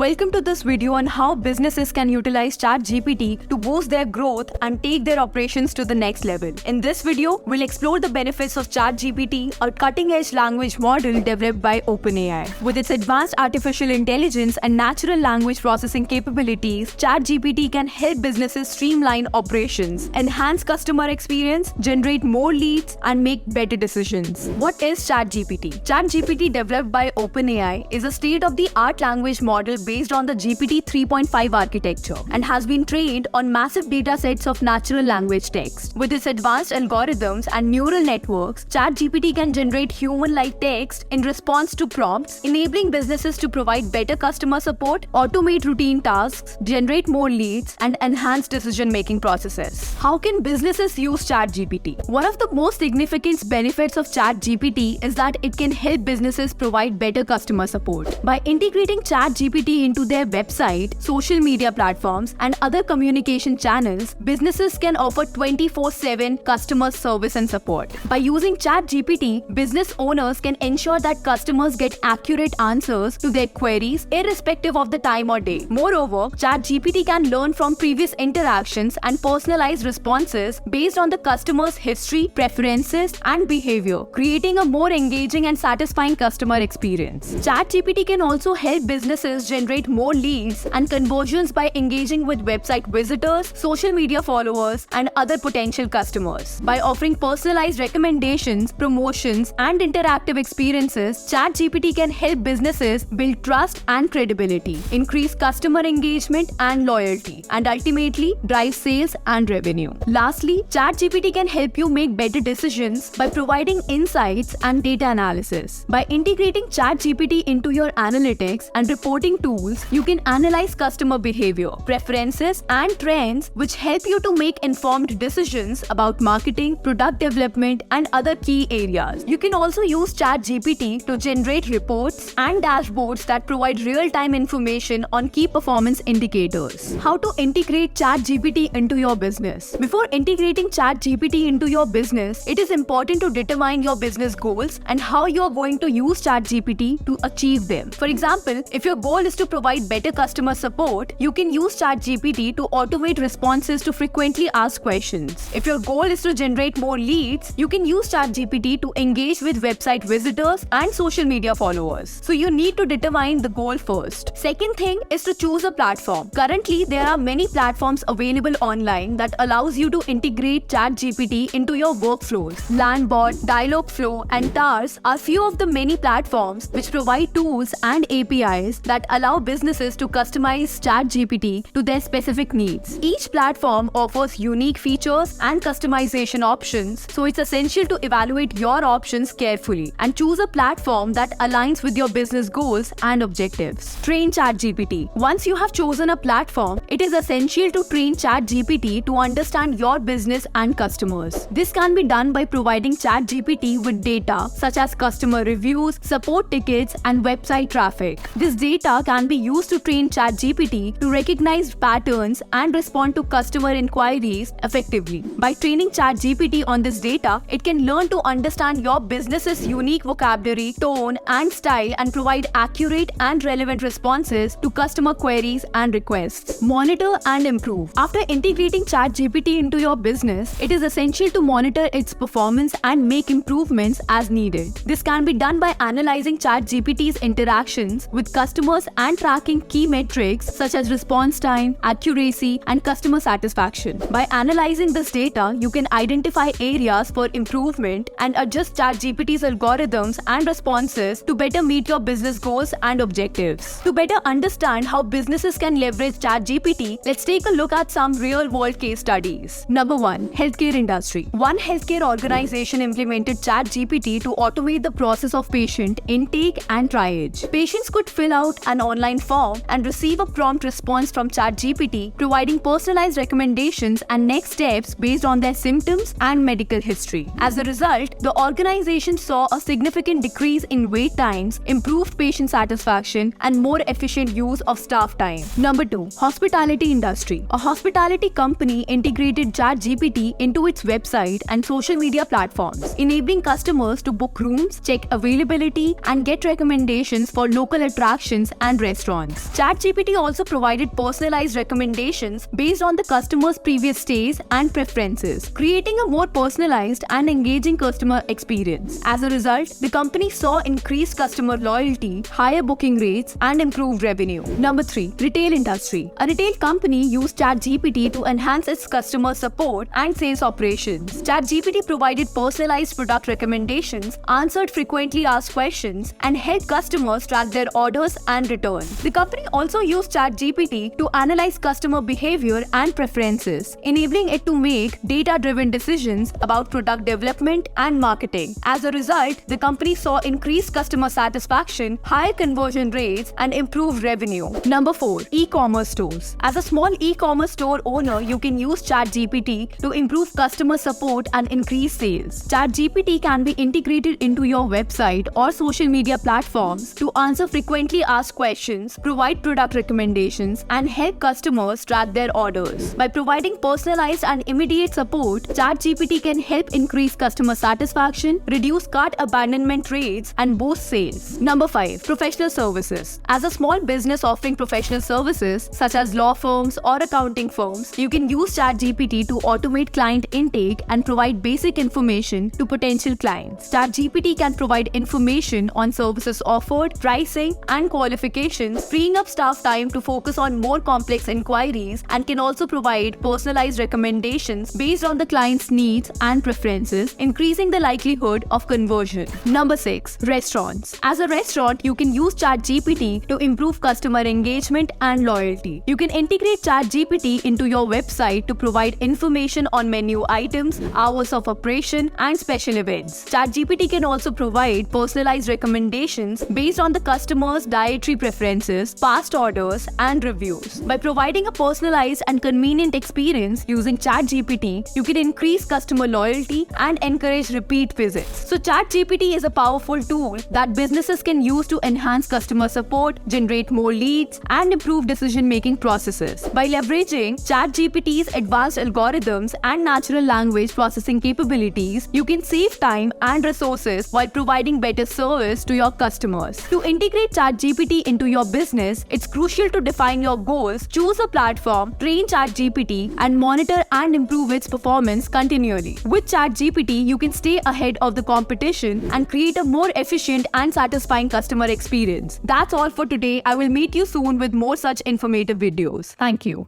Welcome to this video on how businesses can utilize ChatGPT to boost their growth and take their operations to the next level. In this video, we'll explore the benefits of ChatGPT, a cutting-edge language model developed by OpenAI. With its advanced artificial intelligence and natural language processing capabilities, ChatGPT can help businesses streamline operations, enhance customer experience, generate more leads, and make better decisions. What is ChatGPT? ChatGPT, developed by OpenAI, is a state-of-the-art language model based on the GPT 3.5 architecture and has been trained on massive data sets of natural language text. With its advanced algorithms and neural networks, ChatGPT can generate human-like text in response to prompts, enabling businesses to provide better customer support, automate routine tasks, generate more leads, and enhance decision-making processes. How can businesses use ChatGPT? One of the most significant benefits of ChatGPT is that it can help businesses provide better customer support. By integrating ChatGPT into their website, social media platforms, and other communication channels, businesses can offer 24/7 customer service and support. By using ChatGPT, business owners can ensure that customers get accurate answers to their queries irrespective of the time or day. Moreover, ChatGPT can learn from previous interactions and personalize responses based on the customer's history, preferences, and behavior, creating a more engaging and satisfying customer experience. ChatGPT can also help businesses generate more leads and conversions by engaging with website visitors, social media followers, and other potential customers. By offering personalized recommendations, promotions, and interactive experiences, ChatGPT can help businesses build trust and credibility, increase customer engagement and loyalty, and ultimately drive sales and revenue. Lastly, ChatGPT can help you make better decisions by providing insights and data analysis. By integrating ChatGPT into your analytics and reporting tools, you can analyze customer behavior, preferences, and trends, which help you to make informed decisions about marketing, product development, and other key areas. You can also use ChatGPT to generate reports and dashboards that provide real-time information on key performance indicators. How to integrate ChatGPT into your business? Before integrating ChatGPT into your business, it is important to determine your business goals and how you are going to use ChatGPT to achieve them. For example, if your goal is to provide better customer support, you can use ChatGPT to automate responses to frequently asked questions. If your goal is to generate more leads, you can use ChatGPT to engage with website visitors and social media followers. So you need to determine the goal first. Second thing is to choose a platform. Currently, there are many platforms available online that allows you to integrate ChatGPT into your workflows. Landbot, Dialogflow, and Tars are few of the many platforms which provide tools and APIs that allow businesses to customize ChatGPT to their specific needs. Each platform offers unique features and customization options, so it's essential to evaluate your options carefully and choose a platform that aligns with your business goals and objectives. Train ChatGPT. Once you have chosen a platform, it is essential to train ChatGPT to understand your business and customers. This can be done by providing ChatGPT with data such as customer reviews, support tickets, and website traffic. This data can be used to train ChatGPT to recognize patterns and respond to customer inquiries effectively. By training ChatGPT on this data, it can learn to understand your business's unique vocabulary, tone, and style and provide accurate and relevant responses to customer queries and requests. Monitor and improve. After integrating ChatGPT into your business, it is essential to monitor its performance and make improvements as needed. This can be done by analyzing ChatGPT's interactions with customers and tracking key metrics such as response time, accuracy, and customer satisfaction. By analyzing this data, you can identify areas for improvement and adjust ChatGPT's algorithms and responses to better meet your business goals and objectives. To better understand how businesses can leverage ChatGPT, let's take a look at some real-world case studies. Number 1. Healthcare industry. One healthcare organization implemented ChatGPT to automate the process of patient intake and triage. Patients could fill out an online form and receive a prompt response from ChatGPT, providing personalized recommendations and next steps based on their symptoms and medical history. As a result, the organization saw a significant decrease in wait times, improved patient satisfaction, and more efficient use of staff time. Number 2. Hospitality industry. A hospitality company integrated ChatGPT into its website and social media platforms, enabling customers to book rooms, check availability, and get recommendations for local attractions and restaurants. ChatGPT also provided personalized recommendations based on the customer's previous stays and preferences, creating a more personalized and engaging customer experience. As a result, the company saw increased customer loyalty, higher booking rates, and improved revenue. Number 3. Retail industry. A retail company used ChatGPT to enhance its customer support and sales operations. ChatGPT provided personalized product recommendations, answered frequently asked questions, and helped customers track their orders and return. The company also used ChatGPT to analyze customer behavior and preferences, enabling it to make data-driven decisions about product development and marketing. As a result, the company saw increased customer satisfaction, higher conversion rates, and improved revenue. Number 4. E-commerce stores. As a small e-commerce store owner, you can use ChatGPT to improve customer support and increase sales. ChatGPT can be integrated into your website or social media platforms to answer frequently asked questions, provide product recommendations, and help customers track their orders. By providing personalized and immediate support, ChatGPT can help increase customer satisfaction, reduce cart abandonment rates, and boost sales. Number 5. Professional services. As a small business offering professional services such as law firms or accounting firms, you can use ChatGPT to automate client intake and provide basic information to potential clients. ChatGPT can provide information on services offered, pricing, and qualifications, freeing up staff time to focus on more complex inquiries, and can also provide personalized recommendations based on the client's needs and preferences, increasing the likelihood of conversion. Number 6. Restaurants. As a restaurant, you can use ChatGPT to improve customer engagement and loyalty. You can integrate ChatGPT into your website to provide information on menu items, hours of operation, and special events. ChatGPT can also provide personalized recommendations based on the customer's dietary preferences, past orders, and reviews. By providing a personalized and convenient experience using ChatGPT, you can increase customer loyalty and encourage repeat visits. So ChatGPT is a powerful tool that businesses can use to enhance customer support, generate more leads, and improve decision-making processes. By leveraging ChatGPT's advanced algorithms and natural language processing capabilities, you can save time and resources while providing better service to your customers. To integrate ChatGPT into your business, it's crucial to define your goals, choose a platform, train ChatGPT, and monitor and improve its performance continually. With ChatGPT, you can stay ahead of the competition and create a more efficient and satisfying customer experience. That's all for today. I will meet you soon with more such informative videos. Thank you.